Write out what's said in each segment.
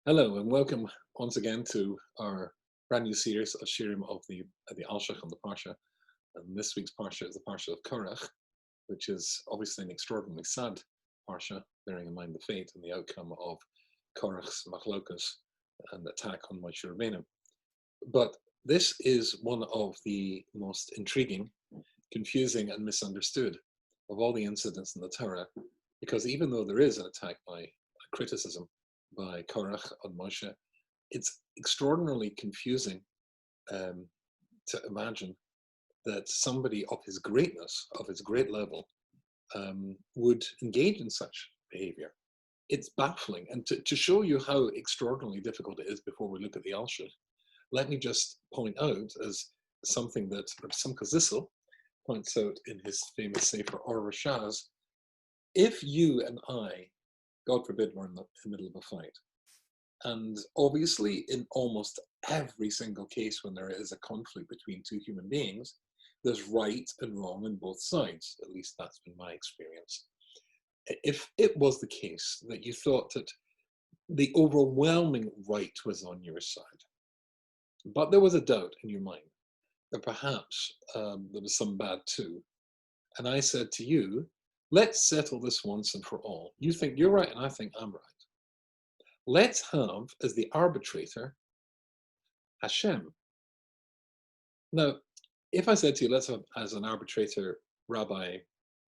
Hello and welcome once again to our brand new series of Shiurim of the Alshich on the Parsha. And this week's Parsha is the Parsha of Korach, which is obviously an extraordinarily sad Parsha, bearing in mind the fate and the outcome of Korach's machlokas and attack on Moshe Rabbeinu. But this is one of the most intriguing, confusing, and misunderstood of all the incidents in the Torah, because even though there is an attack by a criticism by Korach on Moshe, it's extraordinarily confusing um, to imagine that somebody of his greatness, of his great level, would engage in such behavior. It's baffling. And to show you how extraordinarily difficult it is before we look at the Alshich, let me just point out as something that Rav Simcha Zissel points out in his famous Sefer Or Rashaz, if you and I, God forbid, were in the middle of a fight, and obviously, in almost every single case when there is a conflict between two human beings, there's right and wrong on both sides. At least that's been my experience. If it was the case that you thought that the overwhelming right was on your side, but there was a doubt in your mind that perhaps there was some bad too, and I said to you, let's settle this once and for all. You think you're right, and I think I'm right. Let's have as the arbitrator Hashem. Now, if I said to you, let's have as an arbitrator Rabbi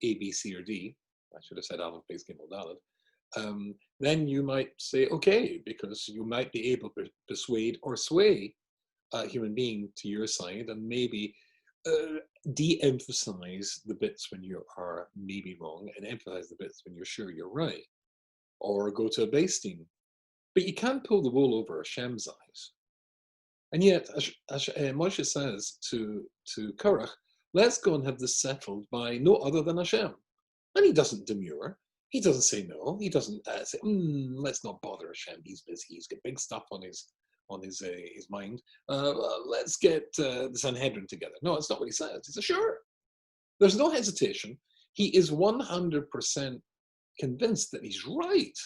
A, B, C, or D, I should have said Aleph, Beis, Gimel, Dalet, then you might say, okay, because you might be able to persuade or sway a human being to your side and maybe de-emphasize the bits when you are maybe wrong and emphasize the bits when you're sure you're right, or go to a Beis Din. But you can't pull the wool over Hashem's eyes. And yet, Moshe says to Korach, let's go and have this settled by no other than Hashem. And he doesn't demur. He doesn't say no. He doesn't say, let's not bother Hashem. He's busy. He's got big stuff on his mind. Let's get the Sanhedrin together. No, it's not what he says. He says, sure. There's no hesitation. He is 100% convinced that he's right.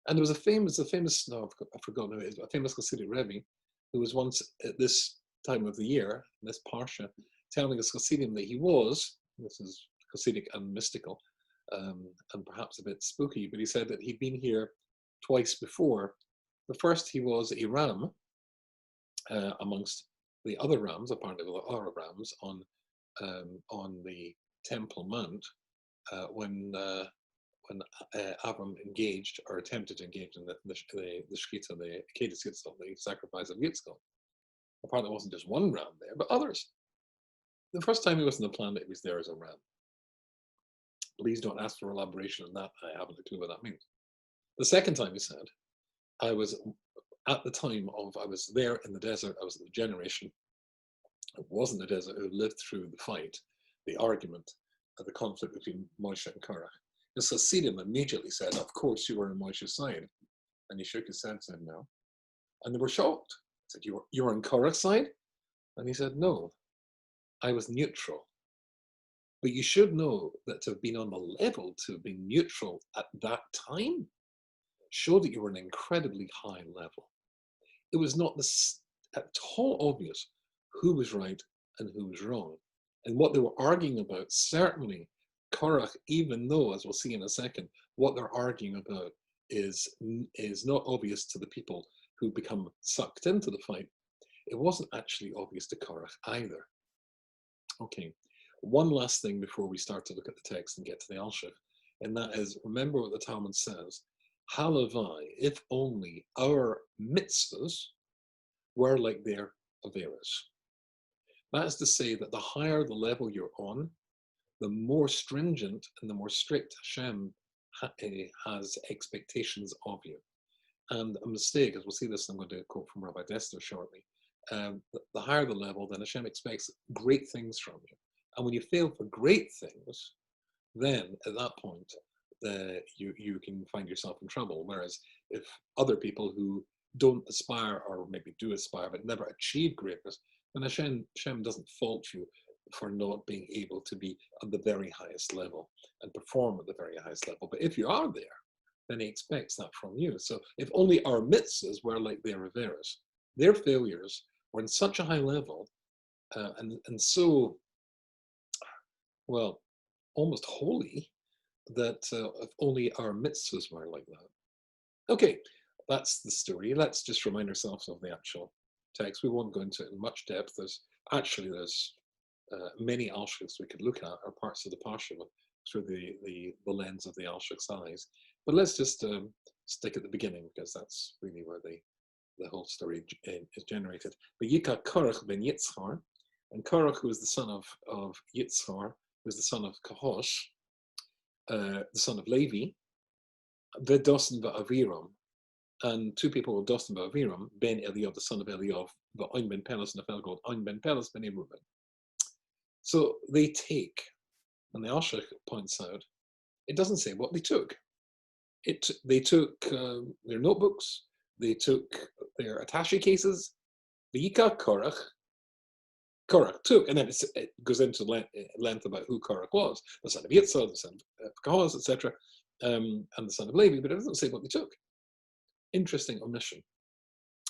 And there was no, I forgot who it is, a famous Hasidic Rebbe who was once at this time of the year, this Parsha, telling us Hasidim that he was, this is Hasidic and mystical, and perhaps a bit spooky, but he said that he'd been here twice before. The first, he was a ram amongst the other rams, apparently there are rams on the Temple Mount when Avram engaged or attempted to engage in the Shkita, the Akedah Yitzchak, the sacrifice of Yitzchak. Apparently, it wasn't just one ram there, but others. The first time he was on the planet, he was there as a ram. Please don't ask for elaboration on that. I haven't a clue what that means. The second time he said, I was at the time of, I was there in the desert, I was the generation, it wasn't the desert, who lived through the fight, the argument, the conflict between Moshe and Korach. And so Hasidim immediately said, of course you were on Moshe's side. And he shook his head and said, no. And they were shocked. I said, you were on Korach's side? And he said, no, I was neutral. But you should know that to have been on the level, to have been neutral at that time, showed that you were an incredibly high level. It was not at all obvious who was right and who was wrong. And what they were arguing about, certainly Korach, even though, as we'll see in a second, what they're arguing about is not obvious to the people who become sucked into the fight, it wasn't actually obvious to Korach either. Okay, one last thing before we start to look at the text and get to the Alshich, and that is, remember what the Talmud says, Halavai, if only our mitzvahs were like their averas. That is to say that the higher the level you're on, the more stringent and the more strict Hashem has expectations of you. And a mistake, as we'll see this, I'm going to quote from Rabbi Dester shortly, the higher the level, then Hashem expects great things from you. And when you fail for great things, then at that point, you can find yourself in trouble. Whereas if other people who don't aspire, or maybe do aspire, but never achieve greatness, then Hashem doesn't fault you for not being able to be at the very highest level and perform at the very highest level. But if you are there, then he expects that from you. So if only our mitzvahs were like their averas, their failures were in such a high level and so, well, almost holy, that if only our mitzvahs were like that. Okay, that's the story. Let's just remind ourselves of the actual text. We won't go into it in much depth. There's many Alshichs we could look at, or parts of the Parsha through the lens of the Alshich's eyes. But let's just stick at the beginning, because that's really where the whole story is generated. But Yika Korach ben Yitzhar, and Korach, who is the son of Yitzhar, who is the son of Kahosh, the son of Levi, the Dosan Aviram, and two people were Dosan Aviram, Ben Eliyav, the son of Eliyav, the Ein ben Pelas, and a fellow called Ein ben Pelas ben Reuben. So they take, and the Alshich points out, it doesn't say what they took. They took their notebooks, they took their attaché cases, the Yika Korach took, and then it goes into length about who Korach was, the son of Yitzhar, the son of Kohath, etc., and the son of Levi, but it doesn't say what they took. Interesting omission.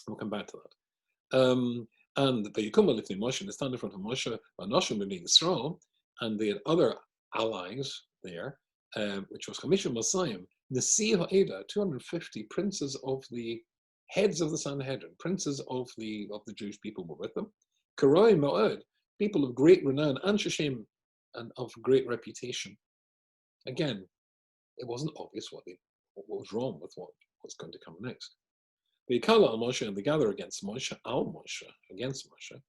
We'll come back to that. And the Yikuma lived in Moshe, they stand in front of Moshe, Anoshim in Israel, and they had other allies there, which was Chamishim Masayim, Nasi Ha'eda, 250 princes of the heads of the Sanhedrin, princes of the Jewish people were with them. Karoi Ma'od, people of great renown, and Sheshem, and of great reputation. Again, it wasn't obvious what was wrong with what's going to come next. The Yikala al Moshe, and they gather against Moshe, against Moshe.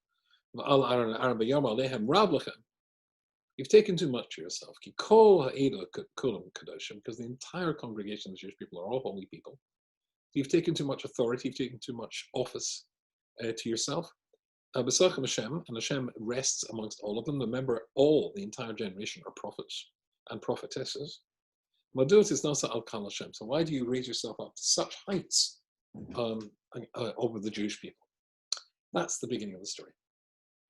You've taken too much to yourself. Because the entire congregation of the Jewish people are all holy people. You've taken too much authority, you've taken too much office to yourself. And Hashem rests amongst all of them. Remember, the entire generation are prophets and prophetesses. So why do you raise yourself up to such heights over the Jewish people? That's the beginning of the story.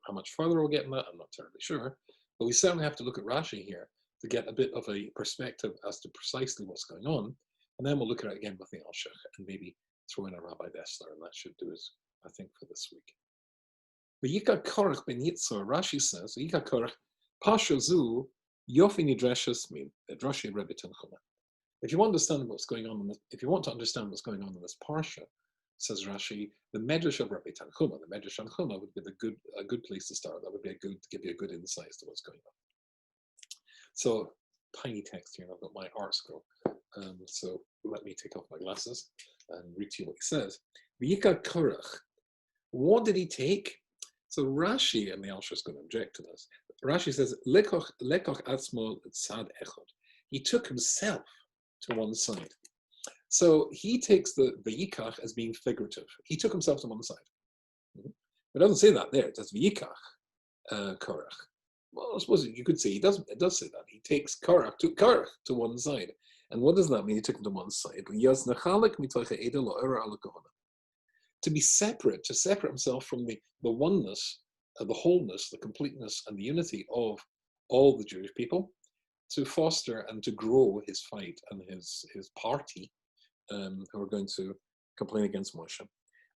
How much further we'll get in that, I'm not terribly sure. But we certainly have to look at Rashi here to get a bit of a perspective as to precisely what's going on. And then we'll look at it again with the Alshich and maybe throw in a Rabbi Dessler, and that should do it, I think, for this week. V'yika Korach ben Yitzhar, Rashi says, V'yika Korach, Pasha zu, Yofi Nidreshes min, Drashi Rebbe Tanchuma. If you want to understand what's going on, in this parsha, says Rashi, the Medrash of Rebbe Tanchuma, the Medrash Tanchuma would be a good place to start. That would be to give you a good insight as to what's going on. So, tiny text here, and I've got my art scroll. So let me take off my glasses and read to you what he says. V'yika Korach. What did he take? So Rashi, and the Alshich is going to object to this. Rashi says, Lekoch atzmo tzad echad. He took himself to one side. So he takes the V'yikach as being figurative. He took himself to one side. It doesn't say that there. It says V'yikach Korach. Well, I suppose you could say it does say that. He takes Korach to one side. And what does that mean? He took him to one side. To be separate, to separate himself from the oneness, the wholeness, the completeness, and the unity of all the Jewish people, to foster and to grow his fight and his party, who are going to complain against Moshe,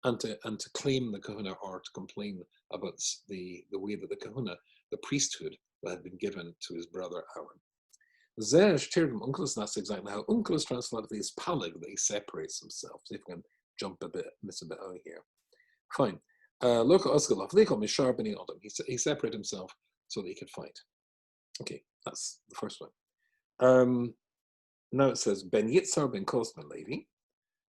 and to claim the kahuna, or to complain about the way that the kahuna, the priesthood, that had been given to his brother Aaron. That's exactly how Unkelos translated is palig, that he separates himself. See if we can miss a bit out here. Fine. He separated himself so that he could fight. Okay, that's the first one. Now it says Ben Yitzhar ben Kos ben Levi.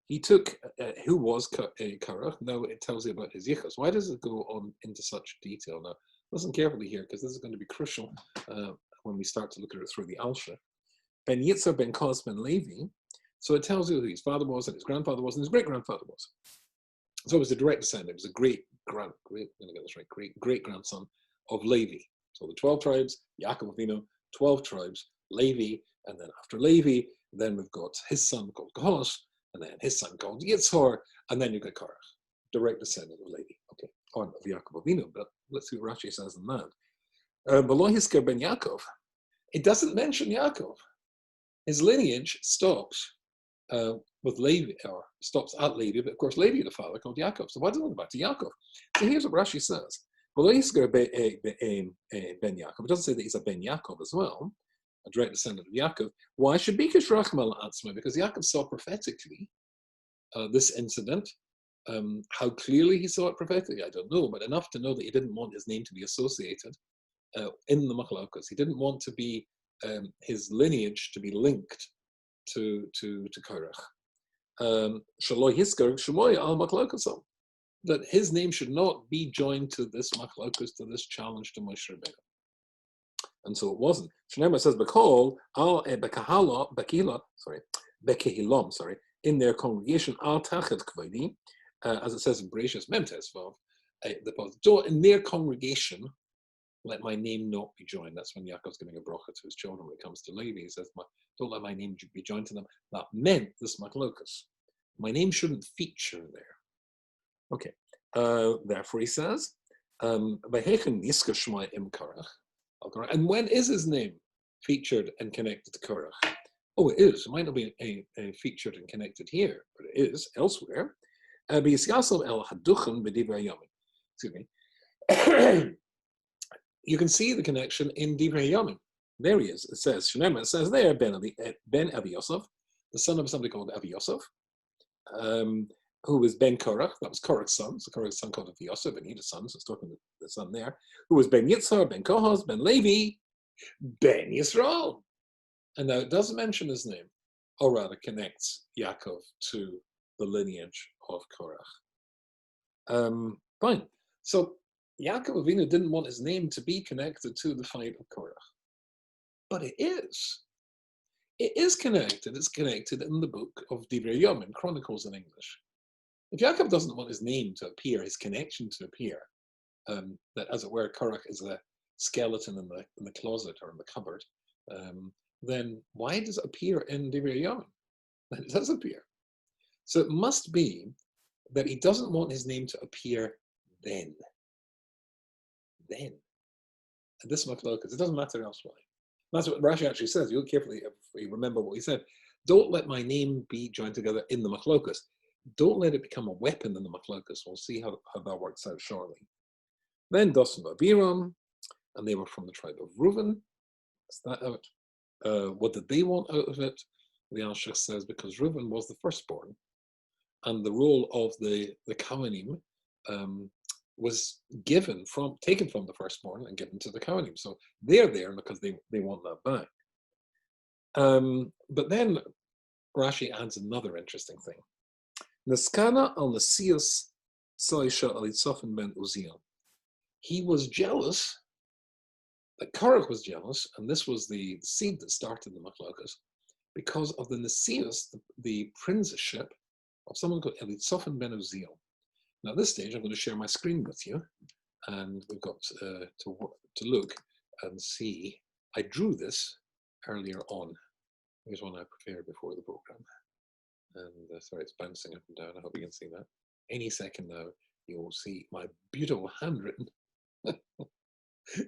He took who was Korach. Now it tells you about his yichus. Why does it go on into such detail? Now listen carefully here, because this is going to be crucial when we start to look at it through the Alshich. Ben Yitzhar ben Kos ben Levi. So it tells you who his father was, and his grandfather was, and his great-grandfather was. So it was a direct descendant. It was a great-grandson of Levi. So the 12 tribes, Yaakov Avinu, 12 tribes, Levi, and then after Levi, then we've got his son called Kohath, and then his son called Yitzhar, and then you've got Korach, direct descendant of Levi. Okay, or of Yaakov Avinu, but let's see what Rashi says in that. Below Hisker ben Yaakov, it doesn't mention Yaakov. His lineage stops with Levi, or stops at Levi, but of course Levi, the father, called Yaakov. So why doesn't it go back to Yaakov? So here's what Rashi says. Ben Yaakov. It doesn't say that he's a Ben Yaakov as well, a direct descendant of Yaakov. Why should be Kishrachmal Atzma? Because Yaakov saw prophetically this incident. How clearly he saw it prophetically, I don't know, but enough to know that he didn't want his name to be associated in the Machlokas. He didn't want to be his lineage to be linked to Korach. Shaloi Hiskar Shemoy al Machlokasam, that his name should not be joined to this Machlokas, to this challenge to Moshe Rabbeinu. And so it wasn't. Shneimah says Bekol al Bekehilom, in their congregation al Tachet Kvodi, as it says in Bereshis Memtes Vav, in their congregation, let my name not be joined. That's when Yaakov's giving a bracha to his children when it comes to Levi. He says, don't let my name be joined to them. That meant this Machlokas. My name shouldn't feature there. Okay. Therefore, he says, and when is his name featured and connected to Korach? Oh, it is. It might not be featured and connected here, but it is elsewhere. Excuse me. You can see the connection in Divrei Yomim. There he is. It says, Shnema, it says there, Ben Avi Yosef, the son of somebody called Avi Yosef, who was Ben Korach, that was Korach's son. So Korach's son called Avi Yosef, and he had a son, so it's talking to the son there, who was Ben Yitzhar, Ben Kohaz, Ben Levi, Ben Yisrael. And now it doesn't mention his name, or rather connects Yaakov to the lineage of Korach. Fine. So Yaakov Avinu didn't want his name to be connected to the fight of Korach. But it is. It is connected. It's connected in the book of Divrei Yomim, Chronicles in English. If Yaakov doesn't want his name to appear, his connection to appear, that as it were, Korach is a skeleton in the closet or in the cupboard, then why does it appear in Divrei Yomim? Then it does appear. So it must be that he doesn't want his name to appear then. And this Machlokas, it doesn't matter elsewhere. That's what Rashi actually says. You look carefully if you remember what he said. Don't let my name be joined together in the Machlokas. Don't let it become a weapon in the Machlokas. We'll see how that works out shortly. Then Dosan Abiram, and they were from the tribe of Reuven. Is that out? What did they want out of it? The Alshich says because Reuven was the firstborn, and the role of the Kohanim was taken from the firstborn and given to the Kohanim. So they're there because they want that back. But then Rashi adds another interesting thing. Naskana al Nasius Saisha Alitzofin ben Uziel. He was jealous, that Korach was jealous, and this was the seed that started the Machlokas, because of the Nasius, the princeship of someone called Elitzofin ben Uziel. Now, at this stage, I'm going to share my screen with you, and we've got to look and see. I drew this earlier on. Here's one I prepared before the program. And sorry, it's bouncing up and down. I hope you can see that. Any second now, you will see my beautiful handwritten.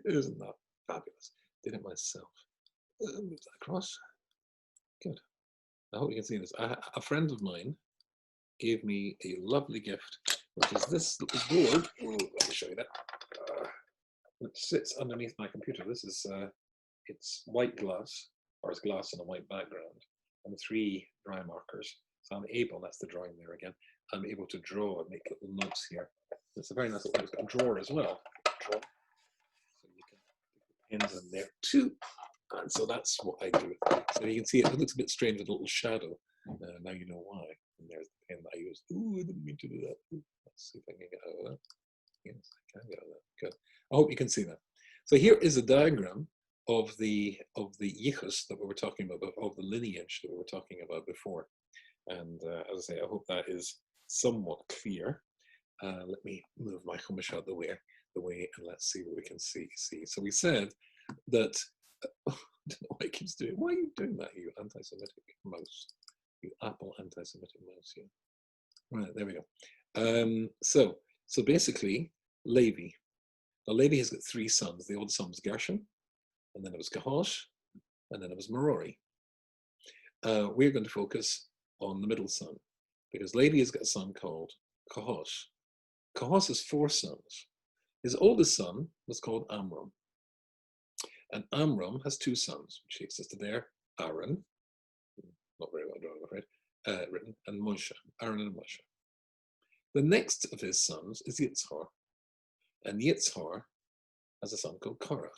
Isn't that fabulous? Did it myself. Move that across. Good. I hope you can see this. A friend of mine gave me a lovely gift, which is this little board. Ooh, let me show you that. Which sits underneath my computer. This is it's white glass, or it's glass on a white background, and 3 dry markers. So I'm able, that's the drawing there again, I'm able to draw and make little notes here. It's a very nice little, it's got a drawer as well. So you can put the pens in there too. And so that's what I do. So you can see it looks a bit strange with a little shadow. Now you know why. And there's the pen that I used. Ooh, I didn't mean to do that. Ooh, let's see if I can get out of that. Yes, I can get out of that. Good. I hope you can see that. So here is a diagram of the yichus that we were talking about, of the lineage that we were talking about before. And as I say, I hope that is somewhat clear. Let me move my chumash out the way, and let's see what we can see. So we said that. I don't know what it keeps doing. Why are you doing that, you anti-Semitic mouse? You Apple anti-Semitic mouse, yeah. Right, there we go. So basically, Levi. Now, Levi has got 3 sons. The old son was Gershon, and then it was Kahosh, and then it was Merori. We're going to focus on the middle son, because Levi has got a son called Kahos. Kahos has 4 sons. His oldest son was called Amram. And Amram has 2 sons, which he existed there, Aaron, not very well drawn, I'm afraid, written, and Moshe, Aaron and Moshe. The next of his sons is Yitzhar, and Yitzhar has a son called Korach.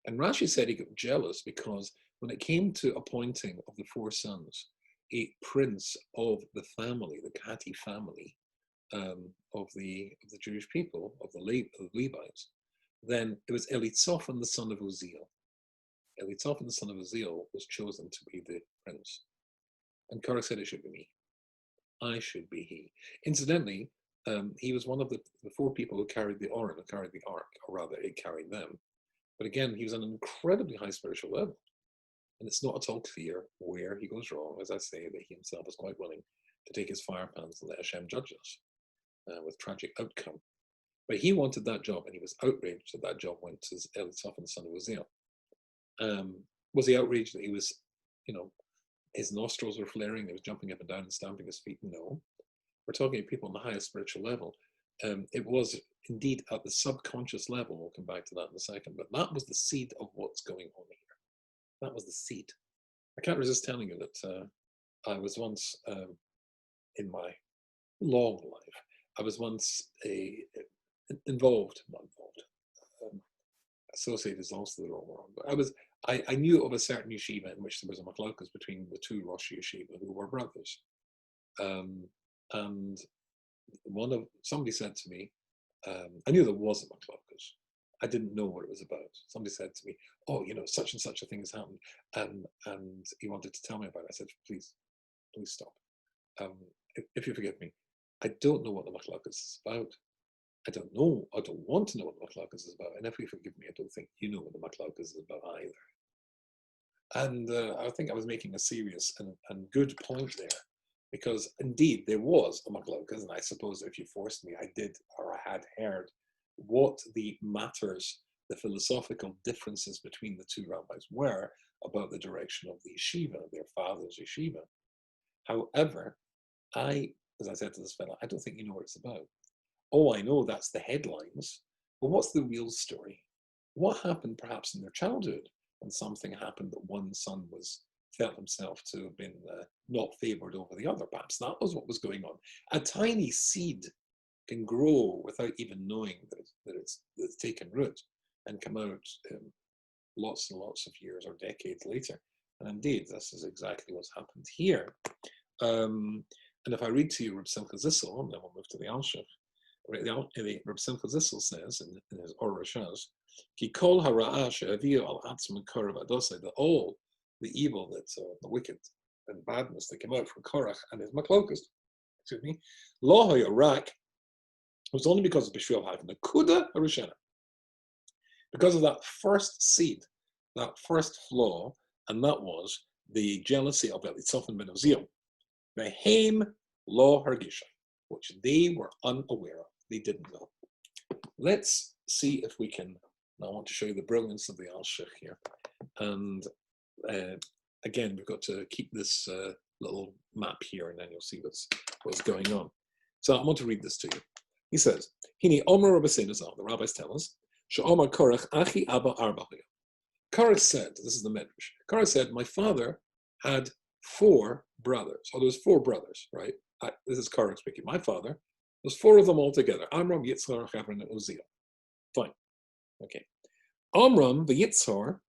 And Rashi said he got jealous because when it came to appointing of the 4 sons, a prince of the family, the Kehati family, of the Jewish people, of the Levites, then it was Elitzophan, the son of Uziel. Elitzophan, the son of Uziel, was chosen to be the prince. And Korach said, it should be me. I should be he. Incidentally, he was one of the 4 people who carried the Oren, who carried the ark, or rather, it carried them. But again, he was on an incredibly high spiritual level. And it's not at all clear where he goes wrong. As I say, that he himself is quite willing to take his fire pans and let Hashem judge us with tragic outcome. But he wanted that job, and he was outraged that that job went to Elitzophan, son of Uziel. Was he outraged that he was, his nostrils were flaring, he was jumping up and down and stamping his feet? No. We're talking about people on the highest spiritual level. It was indeed at the subconscious level, we'll come back to that in a second, but that was the seed of what's going on here. That was the seed. I can't resist telling you that I was once, in my long life, I was once associated is also the wrong, but I knew of a certain yeshiva in which there was a machlokes between the 2 Rosh Yeshiva who were brothers. And somebody said to me, I knew there was a machlokes. I didn't know what it was about. Somebody said to me, oh, such and such a thing has happened. And he wanted to tell me about it. I said, please stop. If you forgive me, I don't know what the machlokes is about. I don't want to know what the machlokes is about. And if you forgive me, I don't think you know what the machlokes is about either. And I think I was making a serious and good point there, because indeed there was a machlokes, and I suppose if you forced me, I did, or I had heard what the matters, the philosophical differences between the 2 rabbis were about the direction of the yeshiva, their father's yeshiva. However, as I said to this fellow, I don't think you know what it's about. Oh, I know that's the headlines, but what's the real story? What happened perhaps in their childhood when something happened that one son felt himself to have been not favored over the other? Perhaps that was what was going on. A tiny seed can grow without even knowing that it's taken root and come out lots and lots of years or decades later. And indeed, this is exactly what's happened here. And if I read to you Reb Simcha Zissel, and then we'll move to the Alshich, Reb Simcha Zissel says in his Or Rashaz, Ki kol hara'ah she'aviu al atzma korav adosai, that all the evil, the wicked and badness that came out from Korach and his machlokes, lo hayarak, was only because of Bishvil Hagen, the Kuda Harishena. Because of that first seed, that first flaw, and that was the jealousy of Elitzophan ben Uziel. Behem lo hargisha, which they were unaware of. They didn't know. Let's see if we can. Now I want to show you the brilliance of the Alshich here. And again, we've got to keep this little map here, and then you'll see what's going on. So I want to read this to you. He says, Hini Omer Rabbeinu, the rabbis tell us, She'omar Korach Achi Abba Arba'hu. Korach said, this is the Medrash, Korach said, my father had 4 brothers. Oh, there was 4 brothers, right? This is Korach speaking. My father, there's 4 of them all together. Amram, Yitzhar, Hebron, and Uziel. Fine. Okay. Amram, the Yitzhar,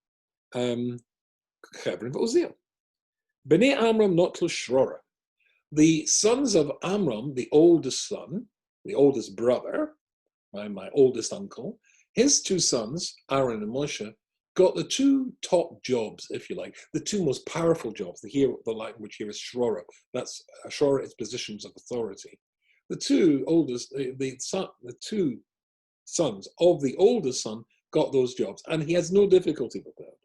Hebron, and Uziel. Bnei Amram notlu Shrora. The sons of Amram, the oldest son, the oldest brother, my oldest uncle, his 2 sons, Aaron and Moshe, got the 2 top jobs, if you like, the 2 most powerful jobs. The language here is Shrora. That's Shrora is positions of authority. The 2 oldest, the 2 sons of the oldest son got those jobs, and he has no difficulty with that.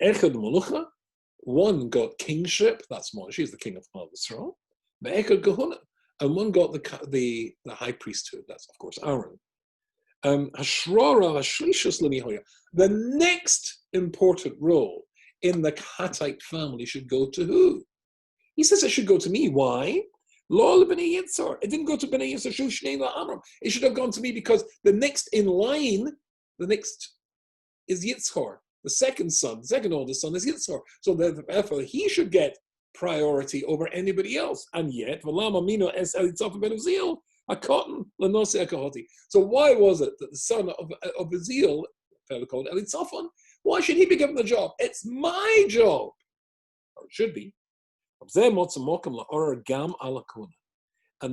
Echad Molucha, one got kingship. That's Moshe, he's the king of Israel. Echad Gehuna, and one got the high priesthood. That's of course Aaron. The next important role in the Kehatite family should go to who? He says it should go to me. Why? Lo b'nei Yitzhar. It didn't go to b'nei Yitzhar. Shu shnei la'amram. It should have gone to me because the next in line, the next is Yitzhar. The second son, the second oldest son is Yitzhar. So therefore, he should get priority over anybody else. And yet, v'lama mino es Elitzapha ben Uziel, a cotton l'nosei akahoti. So why was it that the son of Uziel, a fellow called Elitzaphan, why should he be given the job? It's my job. Or it should be. And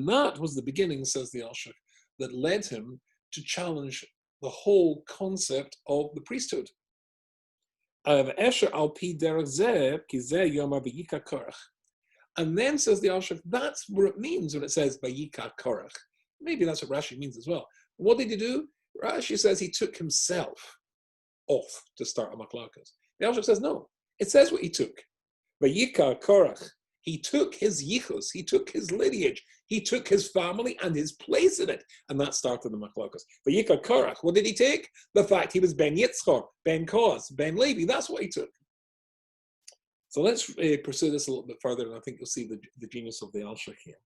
that was the beginning, says the Alshich, that led him to challenge the whole concept of the priesthood. And then, says the Alshich, that's what it means when it says Vayika Korach. Maybe that's what Rashi means as well. What did he do? Rashi says he took himself off to start a machlokes. The Alshich says no. It says what he took. Vayika Korach. He took his yichus, he took his lineage, he took his family and his place in it, and that started the machlokes. Vayika Korach, what did he take? The fact he was Ben Yitzchar, Ben Koz, Ben Levi, that's what he took. So let's pursue this a little bit further, and I think you'll see the genius of the Alshich here.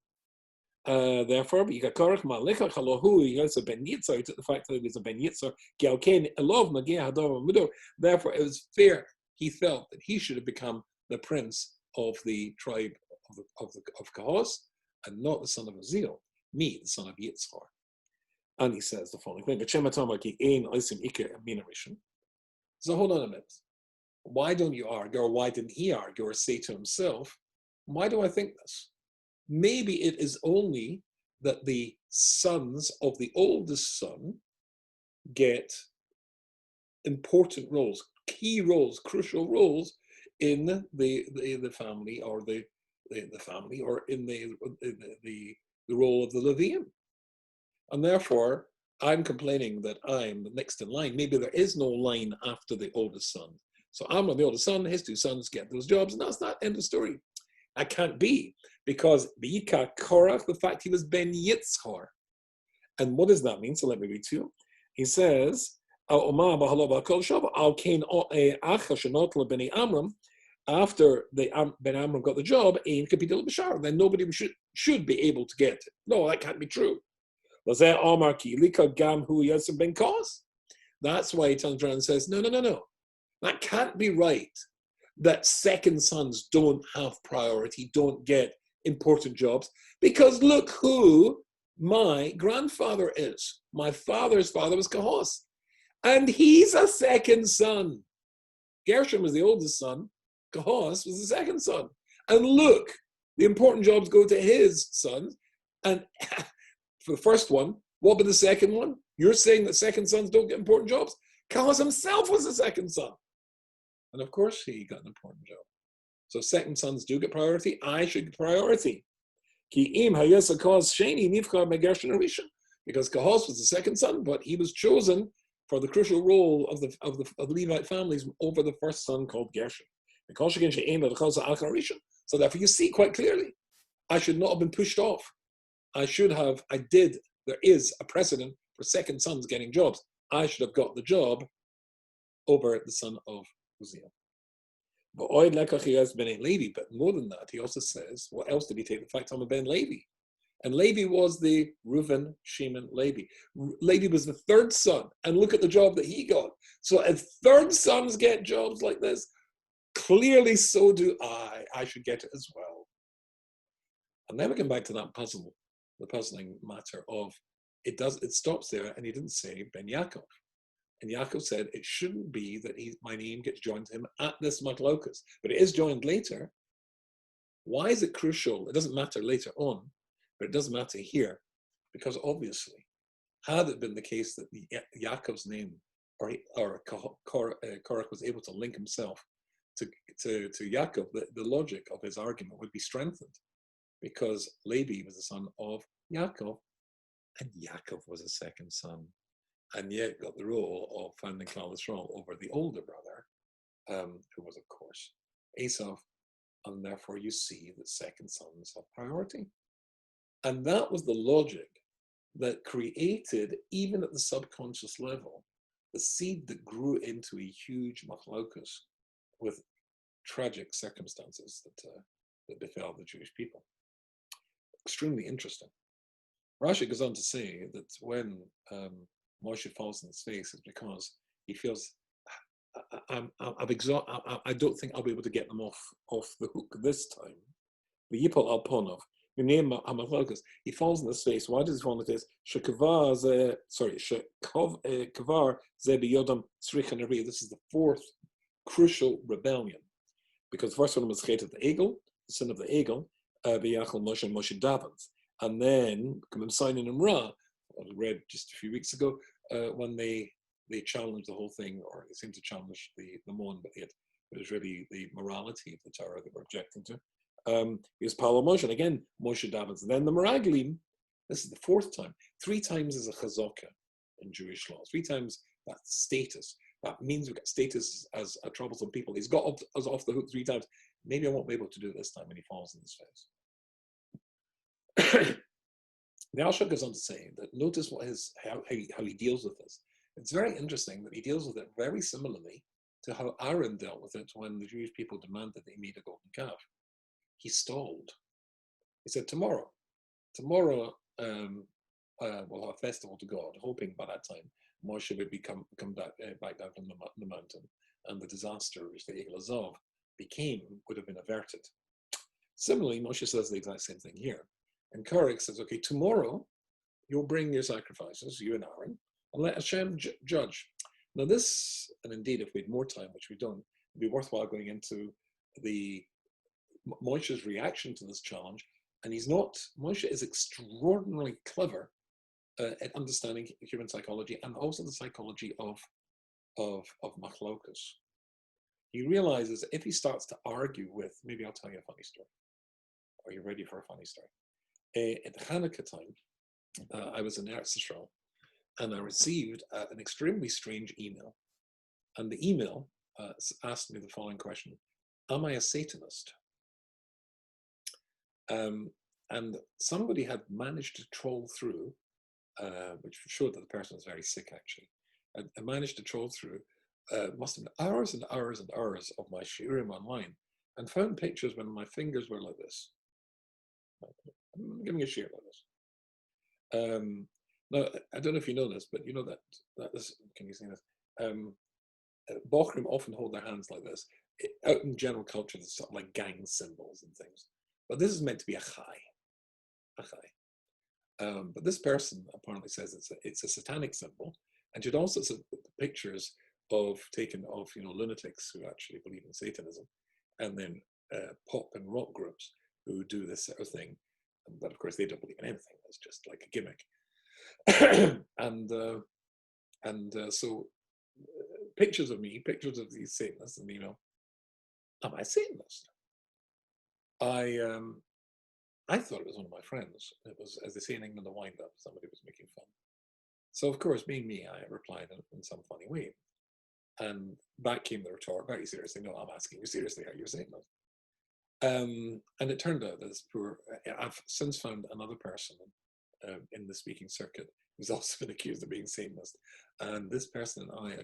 Therefore, Vayika Korach, Ma'alecha Chalohu, he also Ben Yitzchar, he took the fact that he was a Ben Yitzchar, Ge'alkein Elov Mageh Hadar Mudo. Therefore, it was fair, he felt that he should have become the prince of the tribe of Kahos, and not the son of Uziel, me, the son of Yitzchar. And he says the following thing: so hold on a minute. Why don't you argue, or why didn't he argue or say to himself, why do I think this? Maybe it is only that the sons of the oldest son get important roles, key roles, crucial roles in the family, or the family, or in the role of the Levium. And therefore, I'm complaining that I'm next in line. Maybe there is no line after the oldest son. So I'm the oldest son, his two sons get those jobs, and that's not end of story. That can't be, because B'yika Korach, the fact he was Ben Yitzchar. And what does that mean? So let me read to you. He says, after Ben Amram got the job, then nobody should be able to get it. No, that can't be true. That's why he turns around and says, no. That can't be right, that second sons don't have priority, don't get important jobs, because look who my grandfather is. My father's father was Kahos, and he's a second son. Gershom was the oldest son. Kahos was the second son. And look, the important jobs go to his sons. And for the first one, what about the second one? You're saying that second sons don't get important jobs? Kahos himself was the second son. And of course he got an important job. So second sons do get priority. I should get priority. Because Kahos was the second son, but he was chosen for the crucial role of the Levite families over the first son called Gershon. So therefore you see quite clearly, I should not have been pushed off. There is a precedent for second sons getting jobs. I should have got the job over the son of Uziel. But more than that, he also says, what else did he take? The fact I'm a Ben Levi. And Levi was the Reuven, Shimon, Levi. Levi was the third son, and look at the job that he got. So if third sons get jobs like this, clearly so do I. I should get it as well. And then we come back to that the puzzling matter of, it stops there, and he didn't say Ben Yaakov. And Yaakov said, it shouldn't be that my name gets joined to him at this machlokes, but it is joined later. Why is it crucial? It doesn't matter later on, but it does matter here, because obviously, had it been the case that Yaakov's name or Korach was able to link himself to Yaakov, the logic of his argument would be strengthened, because Levi was the son of Yaakov, and Yaakov was a second son, and yet got the role of founding Klal Yisrael over the older brother, who was, of course, Esau, and therefore you see that second sons have priority. And that was the logic that created, even at the subconscious level, the seed that grew into a huge machlokes with tragic circumstances that befell the Jewish people. Extremely interesting. Rashi goes on to say that when Moshe falls on his face, it's because he feels, I don't think I'll be able to get them off the hook this time. The Yipol Alponov, the name he falls on his face. Why does he fall on his face? Kavar Zebi Yodam Srichan. This is the fourth crucial rebellion, because the first one was Chet of the Egel, the son of the Egel, B'Yachal Moshe and Moshe Davans, and then Simon and Ra, I read just a few weeks ago, when they challenged the whole thing, or they seemed to challenge the Mon, but it was really the morality of the Torah that we're objecting to. Is Palo Moshe, and again Moshe Davans, and then the Meraglim. This is the fourth time. 3 times is a chazaka in Jewish law. 3 times that status. That means we've got status as a troublesome people. He's got us off the hook 3 times. Maybe I won't be able to do it this time when he falls in his face. The Alshich goes on to say that notice how he deals with this. It's very interesting that he deals with it very similarly to how Aaron dealt with it when the Jewish people demanded that he made a golden calf. He stalled. He said, tomorrow we'll have a festival to God, hoping by that time Moshe would come back down from the mountain, and the disaster which the Egel Azov would have been averted. Similarly, Moshe says the exact same thing here. And Korach says, okay, tomorrow you'll bring your sacrifices, you and Aaron, and let Hashem judge. Now this, and indeed if we had more time, which we don't, it'd be worthwhile going into the Moshe's reaction to this challenge. And Moshe is extraordinarily clever at understanding human psychology and also the psychology of machlokas. He realizes if he starts to argue with, maybe I'll tell you a funny story. Are you ready for a funny story? At the Hanukkah time, I was in Eretz Yisrael, and I received an extremely strange email. And the email asked me the following question: am I a Satanist? And somebody had managed to troll through, which showed that the person was very sick actually, and managed to troll through, must have been hours and hours and hours of my shiurim online, and found pictures when my fingers were like this. I'm giving a shiur like this. Now, I don't know if you know this, but you know that this, can you see this? Bochrim often hold their hands like this. Out in general culture, there's sort of like gang symbols and things. But this is meant to be a chai. But this person apparently says it's a satanic symbol, and she'd also said pictures taken of lunatics who actually believe in Satanism, and then pop and rock groups who do this sort of thing. But of course, they don't believe in anything. It's just like a gimmick. So pictures of me, pictures of these Satanists, and am I a Satanist? I thought it was one of my friends. It was, as they say in England, a wind-up. Somebody was making fun. So of course, being me, I replied in some funny way. And back came the retort, very seriously, no, I'm asking you seriously, are you a Satanist? And it turned out that I've since found another person in the speaking circuit who's also been accused of being Satanist. And this person and I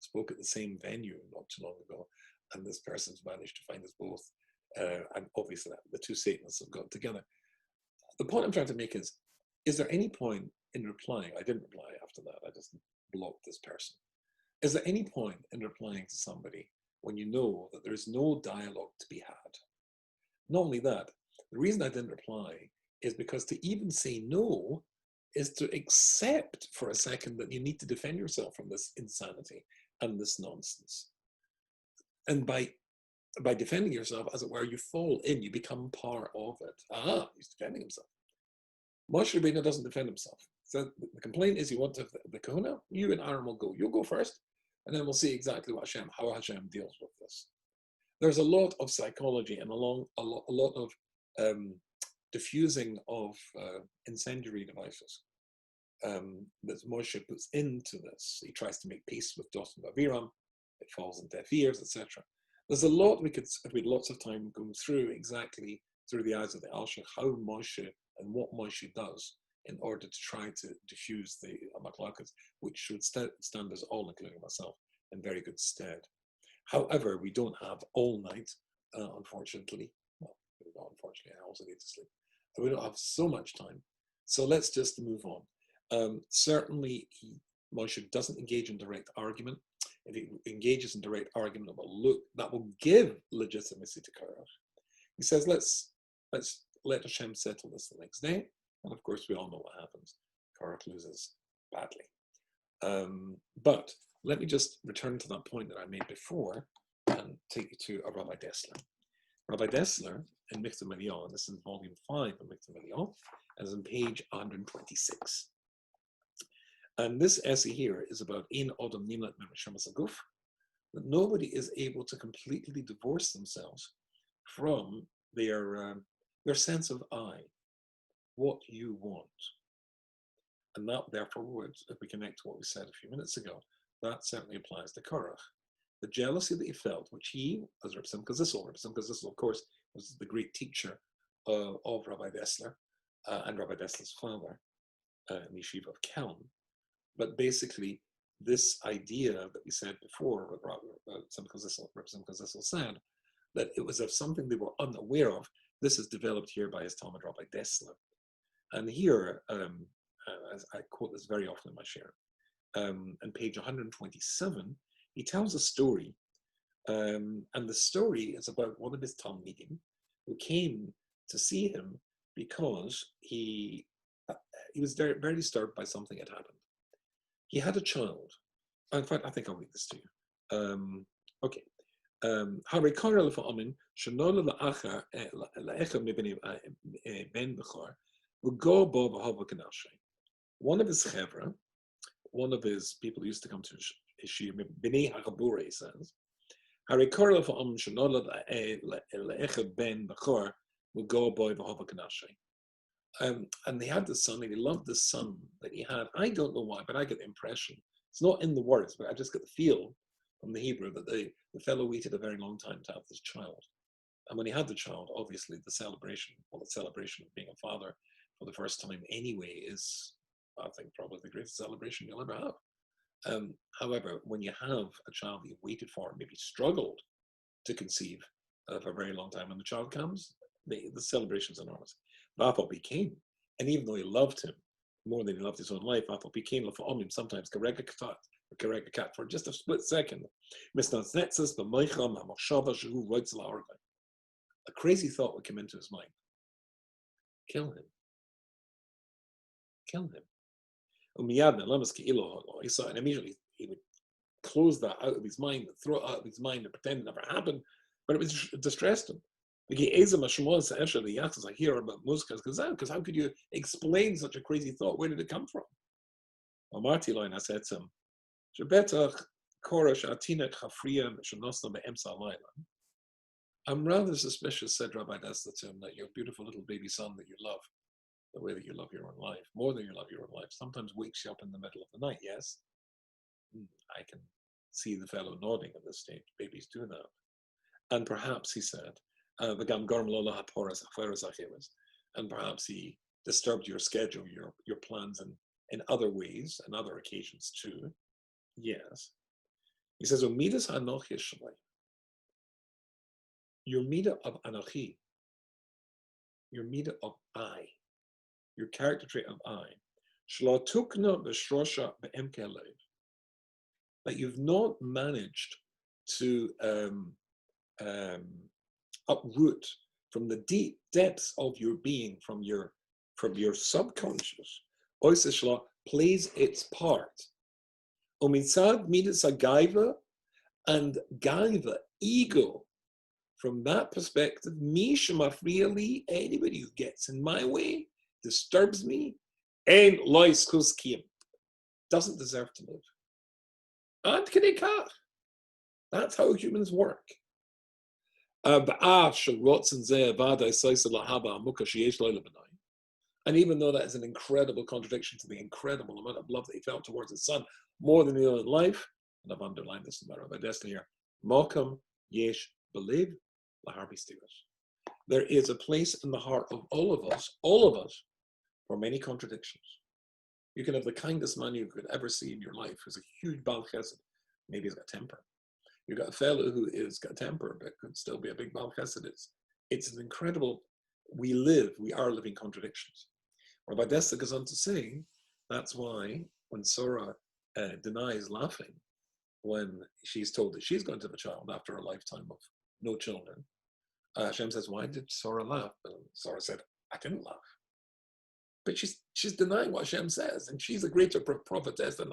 spoke at the same venue not too long ago, and this person's managed to find us both. And obviously the two Satanists have got together. The point I'm trying to make is there any point in replying? I didn't reply after that, I just blocked this person. Is there any point in replying to somebody when you know that there is no dialogue to be had? Not only that, the reason I didn't reply is because to even say no is to accept for a second that you need to defend yourself from this insanity and this nonsense. And by defending yourself, as it were, you fall in, you become part of it. He's defending himself. Moshe Rabbeinu doesn't defend himself. So the complaint is you want to have the kahuna, you and Aaron will go. You'll go first, and then we'll see exactly how Hashem deals with this. There's a lot of psychology and a lot of diffusing of incendiary devices that Moshe puts into this. He tries to make peace with Doth and Aviram. It falls into deaf ears, etc. There's a lot we had lots of time going through exactly through the eyes of the Alshich, how Moshe and what Moshe does in order to try to diffuse the machlokas, which should stand us all, including myself, in very good stead. However, we don't have all night, unfortunately. Well, Unfortunately, I also need to sleep. We don't have so much time. So let's just move on. Certainly, Moshe doesn't engage in direct argument. If he engages in direct argument, that will give legitimacy to Korach. He says, let's let Hashem settle this the next day. And of course, we all know what happens. Korach loses badly. But let me just return to that point that I made before and take you to a Rabbi Dessler. Rabbi Dessler in Michtav Eliyahu, and this is volume 5 of Michtav Eliyahu, and is on page 126. And this essay here is about in Odom Nimlat Mereshamas Aguf, that nobody is able to completely divorce themselves from their sense of I, what you want. And that, therefore, if we connect to what we said a few minutes ago, that certainly applies to Korach. The jealousy that he felt, which he, as Reb Simcha Zissel, of course, was the great teacher of Rabbi Dessler and Rabbi Dessler's father in the Yeshiva of Kelm. But basically, this idea that we said before, Reb Simcha Zissel said, that it was of something they were unaware of. This is developed here by his Talmud Rabbi Dessler. And here, as I quote this very often in my shiur, on page 127, he tells a story, and the story is about one of his talmidim who came to see him because he was very, very disturbed by something that happened. He had a child. In fact, I think I'll read this to you. Okay. One of his chevra, one of his people who used to come to his shiur, B'nei HaChabura, he says, and they had this son, and he loved this son that he had. I don't know why, but I get the impression, it's not in the words, but I just get the feel from the Hebrew that the fellow waited a very long time to have this child. And when he had the child, obviously the celebration of being a father for the first time anyway is, I think, probably the greatest celebration you'll ever have. However, when you have a child that you've waited for, maybe struggled to conceive for a very long time, and the child comes, the celebration is enormous. Vapop came, and even though he loved him more than he loved his own life, Vapop came sometimes cat for just a split second. A crazy thought would come into his mind. Kill him. Kill him. And immediately he would close that out of his mind, throw it out of his mind and pretend it never happened, but it distressed him. I hear about because how could you explain such a crazy thought? Where did it come from? I said to him, I'm rather suspicious, said Rabbi Dessler to him, that your beautiful little baby son that you love, the way that you love your own life, more than you love your own life, sometimes wakes you up in the middle of the night, yes? I can see the fellow nodding at this stage. Babies do that. And perhaps, he said, and perhaps he disturbed your schedule, your plans in other ways and other occasions too. Yes. He says, your midah of anochi, your midah of I, your character trait of I, that you've not managed to uproot from the deep depths of your being, from your subconscious, plays its part. Umitzad midas agaiva, and gaiva, ego. From that perspective, really anybody who gets in my way, disturbs me, and lois kuskiyim, doesn't deserve to live. Ad kedei kach. That's how humans work. And even though that is an incredible contradiction to the incredible amount of love that he felt towards his son, more than he did in life, and I've underlined this in my Rabbi Dessler here, Malkam yesh believe laharbi stilas. There is a place in the heart of all of us, for many contradictions. You can have the kindest man you could ever see in your life, who's a huge Baal Chesed. Maybe he's got temper. You've got a fellow who is got temper, but could still be a big Baal Chesed It's an incredible, we are living contradictions. Rabbi Dessa goes on to say, that's why when Sarah denies laughing, when she's told that she's going to have a child after a lifetime of no children, Hashem says, why did Sarah laugh? And Sarah said, I didn't laugh. But she's denying what Hashem says, and she's a greater prophetess than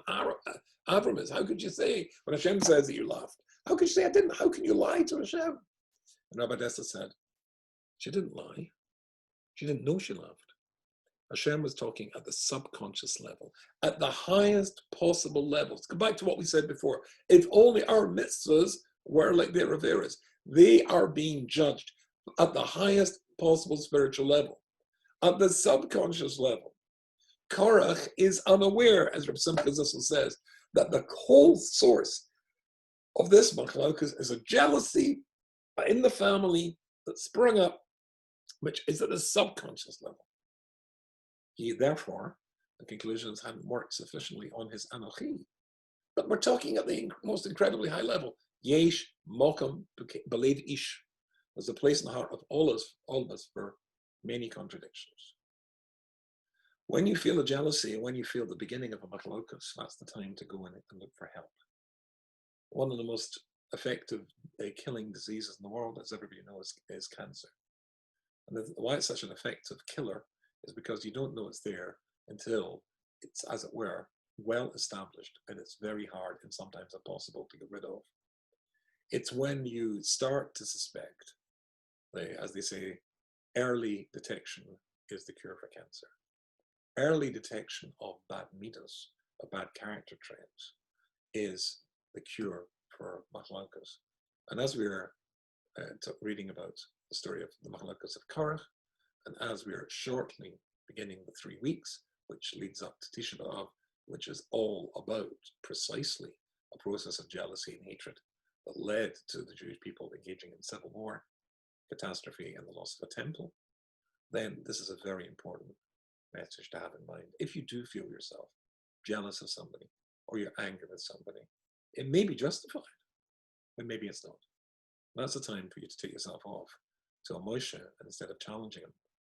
Avram is. How could you say, when Hashem says that you laughed, how could you say I didn't? How can you lie to Hashem? And Rabbi Dessa said, she didn't lie. She didn't know she laughed. Hashem was talking at the subconscious level, at the highest possible levels. Go back to what we said before. If only our mitzvahs were like their Averas, they are being judged at the highest possible spiritual level. At the subconscious level, Korach is unaware, as Reb Simcha Zissel says, that the whole source of this machlokas is a jealousy in the family that sprung up, which is at the subconscious level. He therefore, the conclusions hadn't worked sufficiently on his anochi. But we're talking at the most incredibly high level. Yesh mokam belev ish. There's a place in the heart of all of us for many contradictions. When you feel a jealousy, when you feel the beginning of a machlokas, that's the time to go in and look for help. One of the most effective killing diseases in the world, as everybody knows, is cancer. And why it's such an effective killer is because you don't know it's there until it's, as it were, well established, and it's very hard and sometimes impossible to get rid of. It's when you start to suspect, as they say, early detection is the cure for cancer. Early detection of bad midas, of bad character traits, is the cure for machlokas. And as we're reading about the story of the machlokas of Korach, and as we're shortly beginning the 3 weeks, which leads up to Tisha B'Av, which is all about precisely a process of jealousy and hatred that led to the Jewish people engaging in civil war, catastrophe, and the loss of a temple, then this is a very important message to have in mind. If you do feel yourself jealous of somebody, or you're angry with somebody, it may be justified, but maybe it's not. That's the time for you to take yourself off to a Moshe, and instead of challenging him,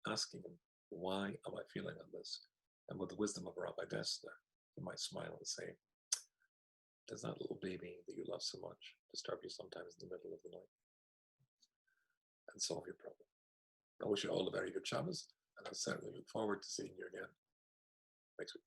asking him, why am I feeling like this? And with the wisdom of Rabbi Dessler, you might smile and say, does that little baby that you love so much disturb you sometimes in the middle of the night? And solve your problem. I wish you all a very good Shabbos, and I certainly look forward to seeing you again next week.